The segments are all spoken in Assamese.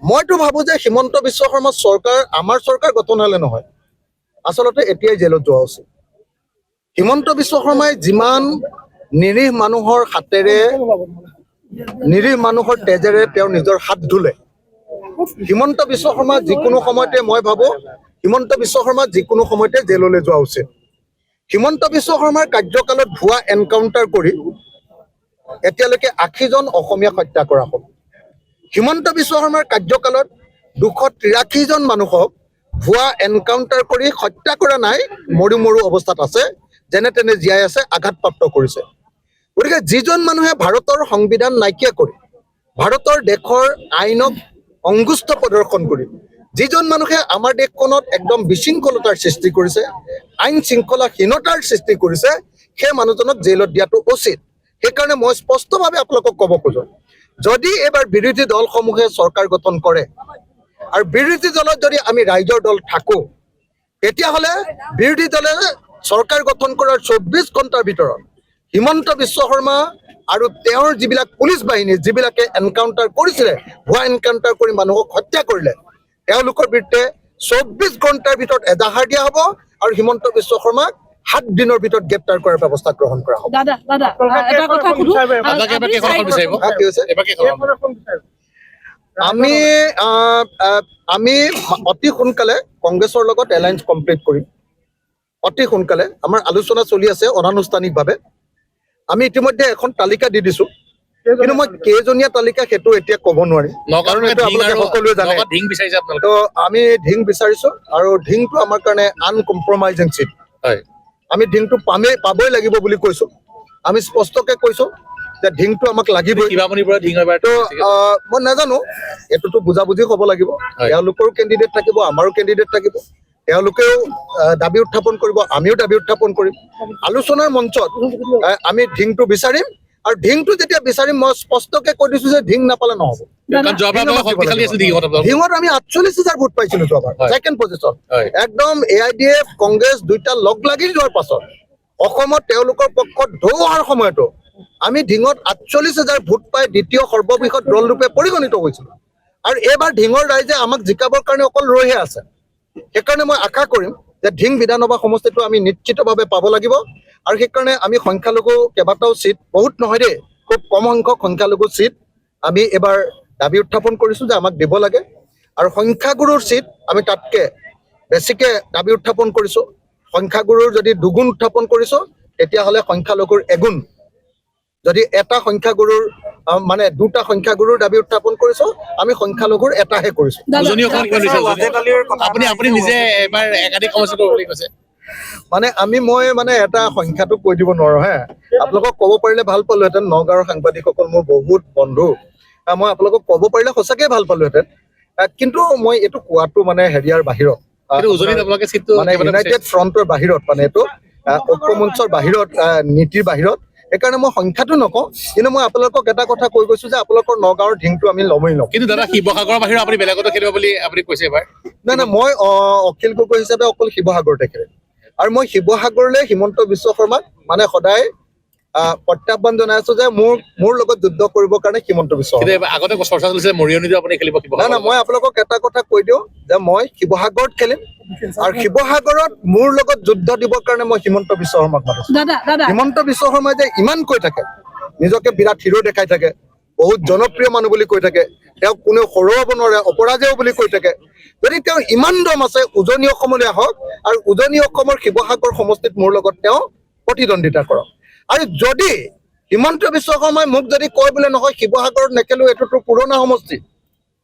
মইতো ভাবো যে হিমন্ত বিশ্ব শৰ্মা চৰকাৰ আমাৰ চৰকাৰ গঠন হলে নহয়, আচলতে এতিয়াই জেলত যোৱা উচিত। হিমন্ত বিশ্ব শৰ্মাই যিমান নিৰীহ মানুহৰ হাতেৰে নিৰীহ মানুহৰ তেজেৰে তেওঁ নিজৰ হাত ধুলে, হিমন্ত বিশ্ব শৰ্মা যিকোনো সময়তে মই ভাবো হিমন্ত বিশ্ব শৰ্মা যিকোনো সময়তে জেললৈ যোৱা উচিত। হিমন্ত বিশ্ব শৰ্মাৰ কাৰ্যকালত ভুৱা এনকাউণ্টাৰ কৰি এতিয়ালৈকে ৮০জন অসমীয়াক হত্যা কৰা হ'ল। হিমন্ত বিশ্ব শৰ্মাৰ কাৰ্যকালত ২৮৩জন মানুহক ভুৱা এনকাউণ্টাৰ কৰি হত্যা কৰা নাই, মৰু মৰু অৱস্থাত আছে, যেনে তেনে জীয়াই আছে, আঘাতপ্ৰাপ্ত কৰিছে। গতিকে যিজন মানুহে ভাৰতৰ সংবিধান নাইকিয়া কৰি ভাৰতৰ দেশৰ আইনক অংগুষ্ঠ প্ৰদৰ্শন কৰি যিজন মানুহে আমাৰ দেশখনত একদম বিশৃংখলতাৰ সৃষ্টি কৰিছে, আইন শৃংখলাহীনতাৰ সৃষ্টি কৰিছে, সেই মানুহজনক জেলত দিয়াটো উচিত। সেইকাৰণে মই স্পষ্টভাৱে আপোনালোকক ক'ব খোজো, যদি এইবাৰ বিৰোধী দলসমূহে চৰকাৰ গঠন কৰে আৰু বিৰোধী দলত যদি আমি ৰাইজৰ দল থাকোঁ, তেতিয়াহ'লে বিৰোধী দলে চৰকাৰ গঠন কৰাৰ ২৪ ঘণ্টাৰ ভিতৰত হিমন্ত বিশ্ব শৰ্মা আৰু তেওঁৰ যিবিলাক পুলিচ বাহিনী যিবিলাকে এনকাউণ্টাৰ কৰিছিলে, ভুৱা এনকাউণ্টাৰ কৰি মানুহক হত্যা কৰিলে, তেওঁলোকৰ বিৰুদ্ধে ২৪ ঘণ্টাৰ ভিতৰত এজাহাৰ দিয়া হ'ব আৰু হিমন্ত বিশ্ব শৰ্মাক ৭ দিনৰ ভিতৰত গ্ৰেপ্তাৰ কৰাৰ ব্যৱস্থা গ্ৰহণ কৰা হ'ব। আমি অতি সোনকালে কংগ্ৰেছৰ লগত এলায়েন্স কমপ্লিট কৰিম। অতি সোনকালে আমাৰ আলোচনা চলি আছে অনানুষ্ঠানিকভাৱে। আমি ইতিমধ্যে এখন তালিকা দি দিছোঁ, কিন্তু মই কেইজনীয়া তালিকা সেইটো এতিয়া ক'ব নোৱাৰিম, কাৰণ এইটো আপোনালোকে সকলোৱে জানে। তো আমি ঢিং বিচাৰিছোঁ আৰু ঢিংটো আমাৰ কাৰণে আনকম্প্ৰমাইজিং চিট। আমি ঢিংটো পাবই লাগিব বুলি কৈছোঁ। আমি স্পষ্টকৈ কৈছোঁ যে ঢিংটো আমাক লাগিবই। তো মই নাজানো, এইটোতো বুজাবুজি হ'ব লাগিব। তেওঁলোকৰো কেণ্ডিডেট থাকিব, আমাৰো কেণ্ডিডেট থাকিব, তেওঁলোকেও দাবী উত্থাপন কৰিব, আমিও দাবী উত্থাপন কৰিম। আলোচনাৰ মঞ্চত আমি ঢিংটো বিচাৰিম, আৰু ঢিংটো যেতিয়া বিচাৰিম মই স্পষ্টকৈ কৈ দিছোঁ যে ঢিং নাপালে নহ'ব। ঢিঙত আমি ৪৮,০০০ ভোট পাইছিলোঁ যোৱাবাৰ, ছেকেণ্ড পজিশ্যন। একদম AIDF কংগ্ৰেছ দুইটা লগ লাগি যোৱাৰ পাছত অসমত তেওঁলোকৰ পক্ষত ঢৌ অহাৰ সময়তো আমি ঢিঙত ৪৮,০০০ ভোট পাই দ্বিতীয় সৰ্ববৃহৎ দলৰূপে পৰিগণিত হৈছিলোঁ। আৰু এইবাৰ ঢিঙৰ ৰাইজে আমাক জিকাবৰ কাৰণে অকল ৰৈহে আছে। সেইকাৰণে মই আশা কৰিম যে ঢিং বিধানসভা সমষ্টিটো আমি নিশ্চিতভাৱে পাব লাগিব। আৰু সেইকাৰণে আমি সংখ্যালঘু কেইবাটাও চিট, বহুত নহয় দেই, খুব কম সংখ্যক সংখ্যালঘু চিট আমি এবাৰ দাবী উত্থাপন কৰিছোঁ যে আমাক দিব লাগে। আৰু সংখ্যাগুৰুৰ চিট আমি তাতকৈ বেছিকৈ দাবী উত্থাপন কৰিছোঁ। সংখ্যাগুৰুৰ যদি দুগুণ উত্থাপন কৰিছোঁ, তেতিয়াহ'লে সংখ্যালঘুৰ এগুণ। যদি এটা সংখ্যাগুৰুৰ মানে দুটা সংখ্যাগুৰুৰ দাবী উত্থাপন কৰিছোঁ, আমি সংখ্যালঘুৰ এটাহে কৰিছোঁ। মানে মই এটা সংখ্যাটো কৈ দিব নোৱাৰোঁ হে, আপোনালোকক ক'ব পাৰিলে ভাল পালোহেঁতেন। নগাঁৱৰ সাংবাদিকসকল মোৰ বহুত বন্ধু, মই আপোনালোকক ক'ব পাৰিলে সঁচাকৈ ভাল পালোহেঁতেন, কিন্তু মই এইটো কোৱাটো হেৰিয়াৰ বাহিৰত, ইউনাইটেড ফ্ৰণ্টৰ বাহিৰত, এইটো ঐক্যমঞ্চৰ বাহিৰত, নীতিৰ বাহিৰত। সেইকাৰণে মই সংখ্যাটো নকওঁ, কিন্তু মই আপোনালোকক এটা কথা কৈ গৈছোঁ যে আপোনালোকৰ নগাঁৱৰ ঢিংটো আমি ল'মেই ল'ম। কিন্তু দাদা, শিৱসাগৰৰ বাহিৰত আপুনি বেলেগতো খেলিব বুলি আপুনি কৈছে এবাৰ। নাই, মই অখিল গগৈ হিচাপে অকল শিৱসাগৰতে খেলিম। আৰু মই শিৱসাগৰলৈ হিমন্ত বিশ্ব শৰ্মাক সদায় প্ৰত্যাহ্বান জনাই আছোঁ যে মোৰ লগত যুদ্ধ কৰিবৰ কাৰণে হিমন্ত বিশ্ব শৰ্মা। আগতে চৰ্চা চলিছে মৰিয়নিতো আপুনি খেলিব। নাই, মই আপোনালোকক এটা কথা কৈ দিওঁ যে মই শিৱসাগৰত খেলিম, আৰু শিৱসাগৰত মোৰ লগত যুদ্ধ দিবৰ কাৰণে মই হিমন্ত বিশ্ব শৰ্মাক মাতিছোঁ। হিমন্ত বিশ্ব শৰ্মাই যে ইমান কৈ থাকে, নিজকে বিৰাট হিৰো দেখাই থাকে, বহুত জনপ্ৰিয় মানুহ বুলি কৈ থাকে, তেওঁক কোনেও হৰুৱাব নোৱাৰে, অপৰাজেয় বুলি কৈ থাকে। যদি তেওঁ ইমান দম আছে, উজনি অসমলৈ আহক আৰু উজনি অসমৰ শিৱসাগৰ সমষ্টিত মোৰ লগত তেওঁ প্ৰতিদ্বন্দ্বিতা কৰক। আৰু যদি হিমন্ত বিশ্ব শৰ্মাই মোক যদি কয় বোলে নহয় শিৱসাগৰত নেখেলোঁ, এইটোতো পুৰণা সমষ্টি,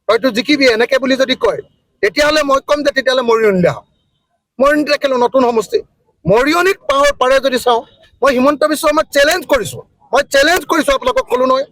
হয়তো জিকিবি, এনেকৈ বুলি যদি কয়, তেতিয়াহ'লে মই ক'ম যে তেতিয়াহ'লে মৰিয়নিলৈ আহক। মৰিয়নিতে খেলোঁ, নতুন সমষ্টি। মৰিয়নিত পাৰে যদি চাওঁ, মই হিমন্ত বিশ্ব শৰ্মাক চেলেঞ্জ কৰিছোঁ। আপোনালোকক ক'লোঁ নহয়,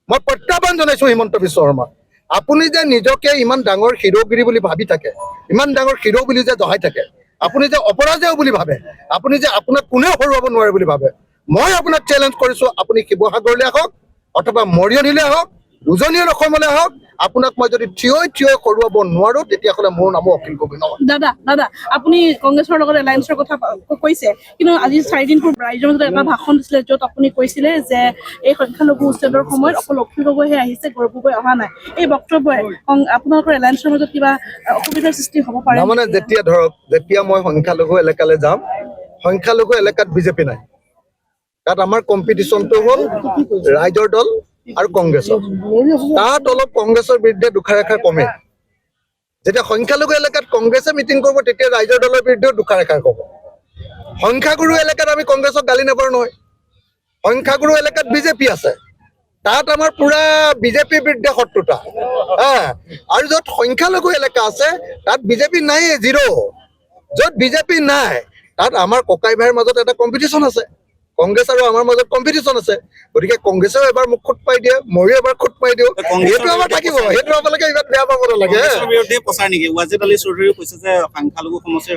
মই প্ৰত্যাহ্বান জনাইছোঁ হিমন্ত বিশ্ব শৰ্মাক। আপুনি যে নিজকে ইমান ডাঙৰ হিৰোগিৰি বুলি ভাবি থাকে, ইমান ডাঙৰ হিৰো বুলি যে জহাই থাকে, আপুনি যে অপৰাজেয় বুলি ভাবে, আপুনি যে আপোনাক কোনেও হৰুৱাব নোৱাৰে বুলি ভাবে, মই আপোনাক চেলেঞ্জ কৰিছোঁ, আপুনি শিৱসাগৰলৈ আহক অথবা মৰিয়নিলৈ আহক, উজনি অসমলৈ আহক, আপোনাক মই যদি থিয় কৰোৱাব নোৱাৰো তেতিয়াহ'লে মোৰ নামো অখিল গগৈ নহয়। দাদা আপুনি কংগ্ৰেছৰ লগত এলায়েন্সৰ কথা কৈছে, কিন্তু আজি 4 দিন পূৰ্বে ৰাইজৰ মাজত এটা ভাষণ দিছিলে য'ত আপুনি কৈছিলে যে এই সংখ্যালঘু উচ্ছেদৰ সময়ত অকল অখিল গগৈহে আহিছে, গৌৰৱ গগৈ অহা নাই। এই বক্তব্যই আপোনালোকৰ এলায়েন্সৰ মাজত কিবা অসুবিধাৰ সৃষ্টি হ'ব পাৰে? তাৰমানে যেতিয়া মই সংখ্যালঘু এলেকালৈ যাম, সংখ্যালঘু এলেকাত বিজেপি নাই। তাত আমাৰ কম্পিটিশ্যনটো হ'ল ৰাইজৰ দল আৰু কংগ্ৰেছৰ। তাত অলপ কংগ্ৰেছৰ বিৰুদ্ধে দুখাৰ কমে। যেতিয়া সংখ্যালঘু এলেকাত কংগ্ৰেছে মিটিং কৰিব তেতিয়া ৰাইজৰ দলৰ বিৰুদ্ধেও দুখাৰ ক'ব। সংখ্যাগুৰু এলেকাত আমি কংগ্ৰেছক গালি নাপাৰো নহয়। সংখ্যাগুৰু এলেকাত বিজেপি আছে, তাত আমাৰ পুৰা বিজেপিৰ বিৰুদ্ধে শত্ৰুতা। আৰু য'ত সংখ্যালঘু এলেকা আছে তাত বিজেপি নাই, 0। য'ত বিজেপি নাই তাত আমাৰ ককাই ভাইৰ মাজত এটা কম্পিটিশ্যন আছে, কংগ্ৰেছ আৰু আমাৰ মাজত কম্পিটিশ্যন আছে। গতিকে কংগ্ৰেছেও এবাৰ মোক খুট পাই দিয়ে, ময়ো এবাৰ খুট পাই দিওঁ, সেইটো আমাৰ থাকিব। সেইটো আপোনালোকে ইমান বেয়া পাব নালাগে।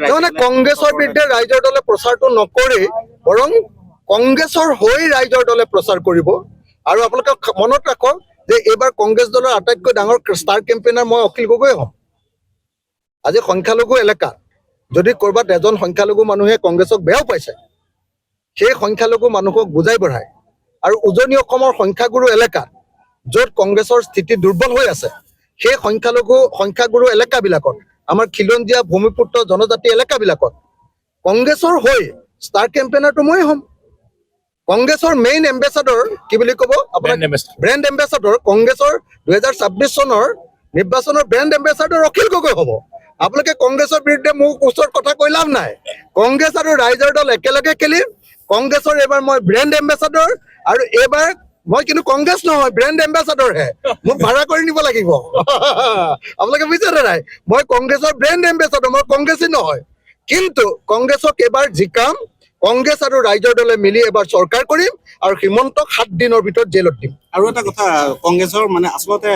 তাৰমানে কংগ্ৰেছৰ বিৰুদ্ধে ৰাইজৰ দলে প্ৰচাৰটো নকৰি বৰং কংগ্ৰেছৰ হৈ ৰাইজৰ দলে প্ৰচাৰ কৰিব। আৰু আপোনালোকে মনত ৰাখক যে এইবাৰ কংগ্ৰেছ দলৰ আটাইতকৈ ডাঙৰ ষ্টাৰ কেম্পেইনাৰ মই অখিল গগৈ হ'ম। আজি সংখ্যালঘু এলেকাত যদি ক'ৰবাত এজন সংখ্যালঘু মানুহে কংগ্ৰেছক বেয়াও পাইছে, সেই সংখ্যালঘু মানুহক বুজাই বঢ়াই আৰু উজনি অসমৰ সংখ্যাগুৰু এলেকাত য'ত কংগ্ৰেছৰ স্থিতি দুৰ্বল হৈ আছে, সেই সংখ্যাগুৰু এলেকাবিলাকত, আমাৰ খিলঞ্জীয়া ভূমিপুত্ৰ জনজাতি এলেকাবিলাকত কংগ্ৰেছৰ হৈ ষ্টাৰ কেম্পেইনাৰটো মই হ'ম। কংগ্ৰেছৰ মেইন এম্বেচাডৰ কি বুলি ক'ব আপোনাৰ, ব্ৰেণ্ড এম্বেচাডৰ, কংগ্ৰেছৰ 2026 চনৰ নিৰ্বাচনৰ ব্ৰেণ্ড এম্বেচাডৰ অখিল গগৈ হ'ব। আপোনালোকে কংগ্ৰেছৰ বিৰুদ্ধে মোক ওচৰত কথা কৈ লাভ নাই। কংগ্ৰেছ আৰু ৰাইজৰ দল একেলগে খেলিম। কংগ্ৰেছৰ এইবাৰ মই ব্ৰেণ্ড এম্বেচাডৰ, আৰু এইবাৰ মই কিন্তু কংগ্ৰেছ নহয়, ব্ৰেণ্ড এম্বেচাডৰহে। মোক ভাড়া কৰি নিব লাগিব। আপোনালোকে বুজিছে নাই? মই কংগ্ৰেছৰ ব্ৰেণ্ড এম্বেচাডৰ, মই কংগ্ৰেছী নহয়। কিন্তু কংগ্ৰেছক এইবাৰ জিকাম, কংগ্ৰেছ আৰু ৰাইজৰ দলে মিলি এবাৰ চৰকাৰ কৰিম আৰু হিমন্তক 7 দিনৰ ভিতৰত জেলত দিম। আৰু এটা কথা, কংগ্ৰেছৰ মানে আচলতে